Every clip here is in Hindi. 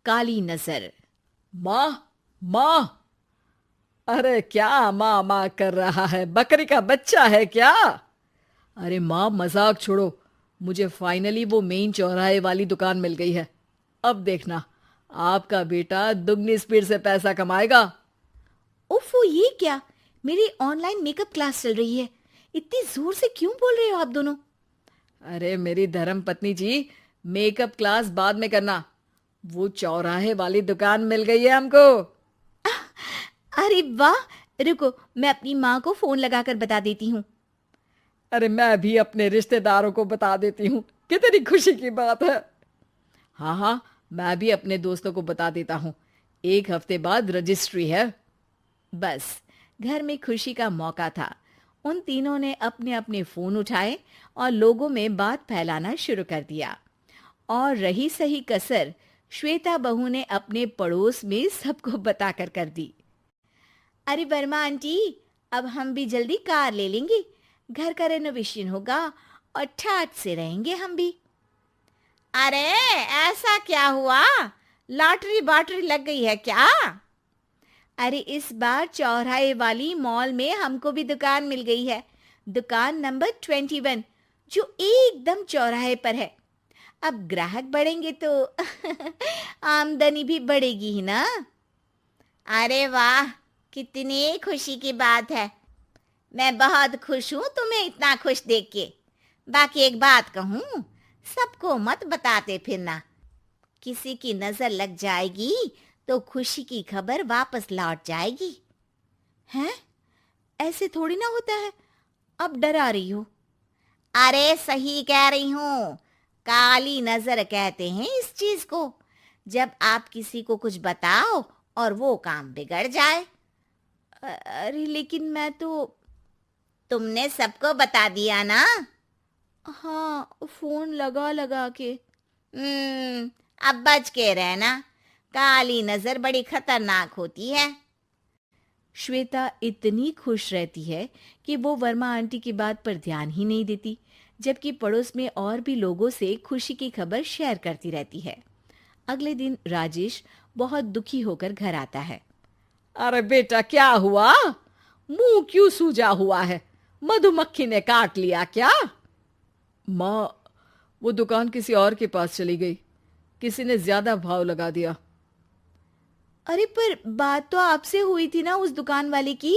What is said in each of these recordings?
काली नजर। माँ, माँ। अरे क्या माँ माँ कर रहा है? बकरी का बच्चा है क्या? अरे माँ, मजाक छोड़ो। मुझे फाइनली वो मेन चौराहे वाली दुकान मिल गई है। अब देखना, आपका बेटा दुगनी स्पीड से पैसा कमाएगा। ओफो, ये क्या? मेरी ऑनलाइन मेकअप क्लास चल रही है। इतनी जोर से क्यों बोल रहे हो आप दोनों? अरे मेरी धर्म पत्नी जी, मेकअप क्लास बाद में करना। वो चौराहे वाली दुकान मिल गई है हमको। अरे वाह! रुको, मैं अपनी माँ को फोन लगाकर बता देती हूँ। अरे मैं भी अपने रिश्तेदारों को बता देती हूँ। कितनी खुशी की बात है। हाँ हाँ, मैं भी अपने दोस्तों को बता देता हूँ। 1 हफ्ते बाद रजिस्ट्री है। बस, घर में खुशी का मौका था। उन तीनों ने अपने अपने फोन उठाए और लोगों में बात फैलाना शुरू कर दिया। और रही सही कसर, श्वेता बहू ने अपने पड़ोस में सबको बताकर कर दी। अरे वर्मा आंटी, अब हम भी जल्दी कार ले लेंगे। घर का रेनोवेशन होगा और ठाट से रहेंगे हम भी। अरे, ऐसा क्या हुआ? लॉटरी बाटरी लग गई है क्या? अरे, इस बार चौराहे वाली मॉल में हमको भी दुकान मिल गई है। दुकान नंबर 21, जो एकदम चौराहे पर है। अब ग्राहक बढ़ेंगे तो आमदनी भी बढ़ेगी ही ना। अरे वाह, कितनी खुशी की बात है। मैं बहुत खुश हूँ तुम्हें इतना खुश देख के। बाकी एक बात कहूँ, सबको मत बताते फिरना। किसी की नजर लग जाएगी तो खुशी की खबर वापस लौट जाएगी। हैं? ऐसे थोड़ी ना होता है। अब डरा रही हो। अरे सही कह रही हूँ। काली नजर कहते हैं इस चीज को, जब आप किसी को कुछ बताओ और वो काम बिगड़ जाए। अरे लेकिन मैं तो। तुमने सबको बता दिया ना? हाँ, फोन लगा लगा के। अब बच के रहना। काली नजर बड़ी खतरनाक होती है। श्वेता इतनी खुश रहती है कि वो वर्मा आंटी की बात पर ध्यान ही नहीं देती, जबकि पड़ोस में और भी लोगों से खुशी की खबर शेयर करती रहती है। अगले दिन राजेश बहुत दुखी होकर घर आता है। अरे बेटा, क्या हुआ? मुंह क्यों सूजा हुआ है? मधुमक्खी ने काट लिया क्या? माँ, वो दुकान किसी और के पास चली गई। किसी ने ज्यादा भाव लगा दिया। अरे पर बात तो आपसे हुई थी ना उस दुकान वाले की।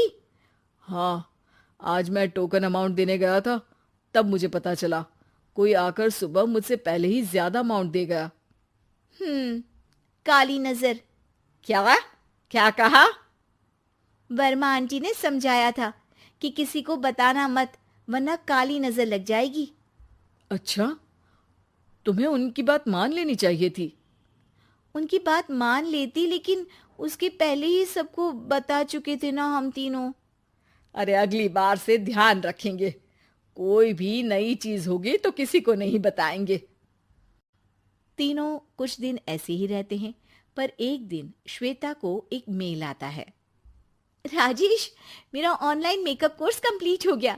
हाँ, आज मैं टोकन अमाउंट देने गया था, तब मुझे पता चला। कोई आकर सुबह मुझसे पहले ही ज्यादा अमाउंट दे गया। हम्म, काली नजर। क्या? क्या कहा? वर्मा आंटी ने समझाया था कि किसी को बताना मत, वरना काली नजर लग जाएगी। अच्छा, तुम्हें उनकी बात मान लेनी चाहिए थी। उनकी बात मान लेती, लेकिन उसके पहले ही सबको बता चुके थे ना हम तीनों। अरे अगली बार से ध्यान रखेंगे। कोई भी नई चीज होगी तो किसी को नहीं बताएंगे। तीनों कुछ दिन ऐसे ही रहते हैं, पर एक दिन श्वेता को एक मेल आता है। राजेश, मेरा ऑनलाइन मेकअप कोर्स कंप्लीट हो गया।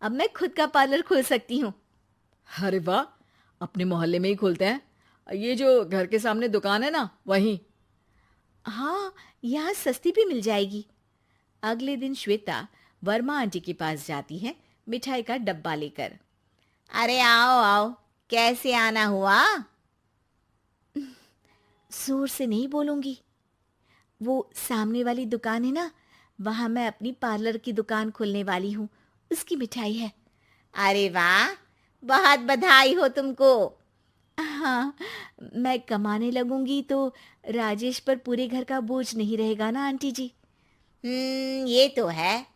अब मैं खुद का पार्लर खोल सकती हूँ। अरे वाह, अपने मोहल्ले में ही खोलते हैं। ये जो घर के सामने दुकान है ना, वहीं। हाँ, यहाँ सस्ती भी मिल जाएगी। अगले दिन श्वेता वर्मा आंटी के पास जाती है, मिठाई का डब्बा लेकर। अरे आओ आओ, कैसे आना हुआ? जोर से नहीं बोलूंगी। वो सामने वाली दुकान है ना, वहां मैं अपनी पार्लर की दुकान खोलने वाली हूँ। उसकी मिठाई है। अरे वाह, बहुत बधाई हो तुमको। हाँ, मैं कमाने लगूंगी तो राजेश पर पूरे घर का बोझ नहीं रहेगा ना आंटी जी। ये तो है।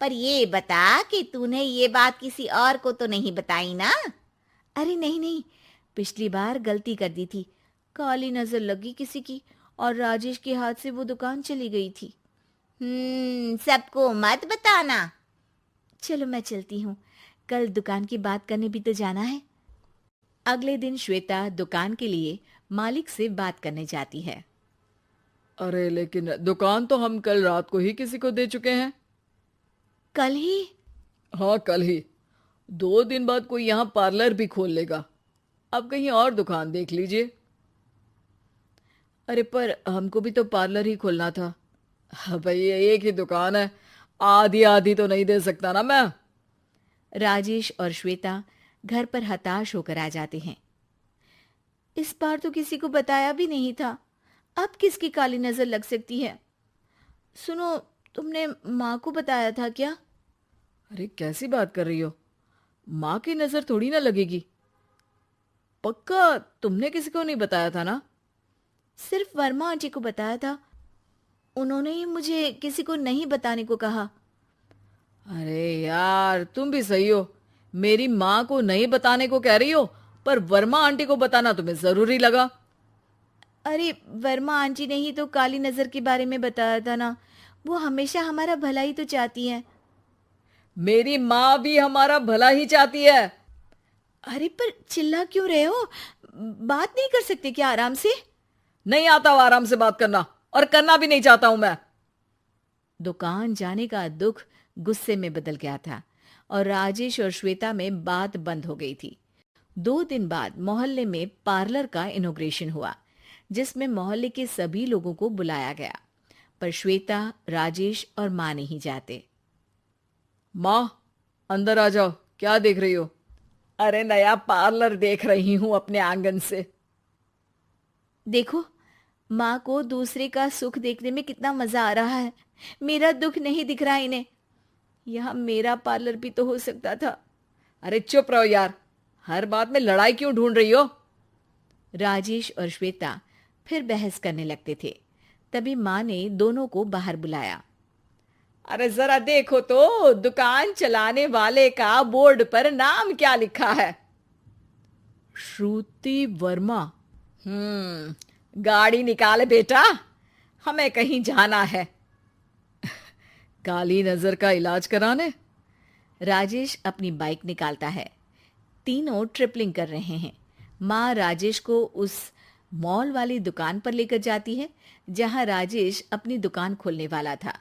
पर ये बता कि तूने ये बात किसी और को तो नहीं बताई ना? अरे नहीं नहीं, पिछली बार गलती कर दी थी। काली नजर लगी किसी की और राजेश के हाथ से वो दुकान चली गई थी। सबको मत बताना। चलो मैं चलती हूँ, कल दुकान की बात करने भी तो जाना है। अगले दिन श्वेता दुकान के लिए मालिक से बात करने जाती है। अरे लेकिन दुकान तो हम कल रात को ही किसी को दे चुके हैं। कल ही? हाँ, कल ही। 2 दिन बाद कोई यहाँ पार्लर भी खोल लेगा। अब कहीं और दुकान देख लीजिए। अरे पर हमको भी तो पार्लर ही खोलना था। हाँ भाई, एक ही दुकान है, आधी आधी तो नहीं दे सकता ना मैं। राजेश और श्वेता घर पर हताश होकर आ जाते हैं। इस बार तो किसी को बताया भी नहीं था, अब किसकी काली नजर लग सकती है। सुनो, तुमने माँ को बताया था क्या? अरे कैसी बात कर रही हो, माँ की नजर थोड़ी ना लगेगी। पक्का तुमने किसी को नहीं बताया था ना? सिर्फ वर्मा आंटी को बताया था, उन्होंने ही मुझे किसी को नहीं बताने को कहा। अरे यार, तुम भी सही हो, मेरी माँ को नहीं बताने को कह रही हो, पर वर्मा आंटी को बताना तुम्हें जरूरी लगा। अरे वर्मा आंटी ने ही तो काली नजर के बारे में बताया था ना, वो हमेशा हमारा भला ही तो चाहती है। मेरी माँ भी हमारा भला ही चाहती है। अरे पर चिल्ला क्यों रहे हो? बात नहीं कर सकते क्या आराम से? नहीं आता वो आराम से बात करना, और करना भी नहीं चाहता हूं मैं। दुकान जाने का दुख गुस्से में बदल गया था और राजेश और श्वेता में बात बंद हो गई थी। 2 दिन बाद मोहल्ले में पार्लर का इनॉग्रेशन हुआ, जिसमें मोहल्ले के सभी लोगों को बुलाया गया, पर श्वेता, राजेश और माँ नहीं जाते। माँ, अंदर आ जाओ, क्या देख रही हो? अरे नया पार्लर देख रही हूं अपने आंगन से। देखो, माँ को दूसरे का सुख देखने में कितना मजा आ रहा है, मेरा दुख नहीं दिख रहा इन्हें। यहाँ मेरा पार्लर भी तो हो सकता था। अरे चुप रहो यार, हर बात में लड़ाई क्यों ढूंढ रही हो? राजेश और श्वेता फिर बहस करने लगते थे। तभी माँ ने दोनों को बाहर बुलाया। अरे जरा देखो तो, दुकान चलाने वाले का बोर्ड पर नाम क्या लिखा है? श्रुति वर्मा। गाड़ी निकाले बेटा, हमें कहीं जाना है। काली नजर का इलाज कराने? राजेश अपनी बाइक निकालता है। तीनों ट्रिपलिंग कर रहे हैं। माँ राजेश को उस मॉल वाली दुकान पर लेकर जाती है जहां राजेश अपनी दुकान खोलने वाला था।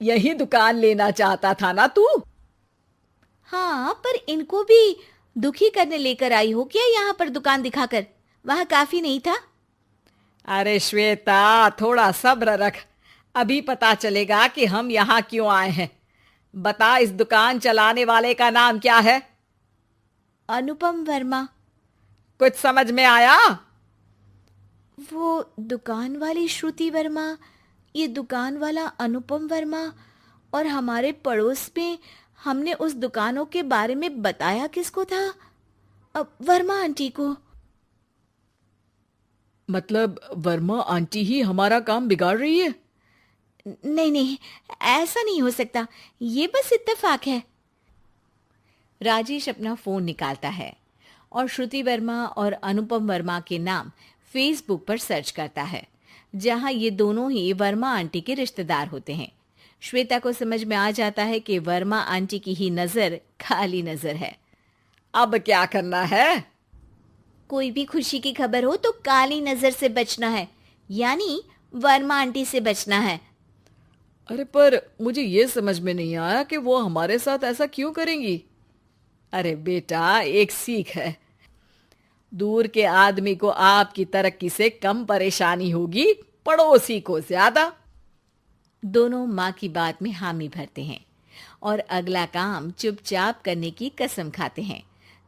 यही दुकान लेना चाहता था ना तू? हाँ, पर इनको भी दुखी करने लेकर आई हो क्या यहाँ पर दुकान दिखाकर? वहां काफी नहीं था? अरे श्वेता, थोड़ा सब्र रख, अभी पता चलेगा कि हम यहाँ क्यों आए हैं। बता, इस दुकान चलाने वाले का नाम क्या है? अनुपम वर्मा। कुछ समझ में आया? वो दुकान वाली श्रुति वर्मा, ये दुकान वाला अनुपम वर्मा, और हमारे पड़ोस में हमने उस दुकानों के बारे में बताया किसको था? अब वर्मा आंटी को। मतलब वर्मा आंटी ही हमारा काम बिगाड़ रही है? नहीं नहीं, ऐसा नहीं हो सकता, ये बस इत्तेफाक है। राजेश अपना फोन निकालता है और श्रुति वर्मा और अनुपम वर्मा के नाम फेसबुक पर सर्च करता है, जहां ये दोनों ही वर्मा आंटी के रिश्तेदार होते हैं। श्वेता को समझ में आ जाता है कि वर्मा आंटी की ही नजर खाली नजर है। अब क्या करना है? कोई भी खुशी की खबर हो तो काली नजर से बचना है, यानी वर्मा आंटी से बचना है। अरे पर मुझे ये समझ में नहीं आया कि वो हमारे साथ ऐसा क्यों करेंगी। अरे बेटा, एक सीख है, दूर के आदमी को आपकी तरक्की से कम परेशानी होगी, पड़ोसी को ज्यादा। दोनों माँ की बात में हामी भरते हैं और अगला काम चुपचाप करने की कसम खाते हैं,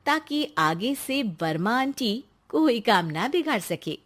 ताकि आगे से वर्मा आंटी कोई काम ना बिगाड़ सके।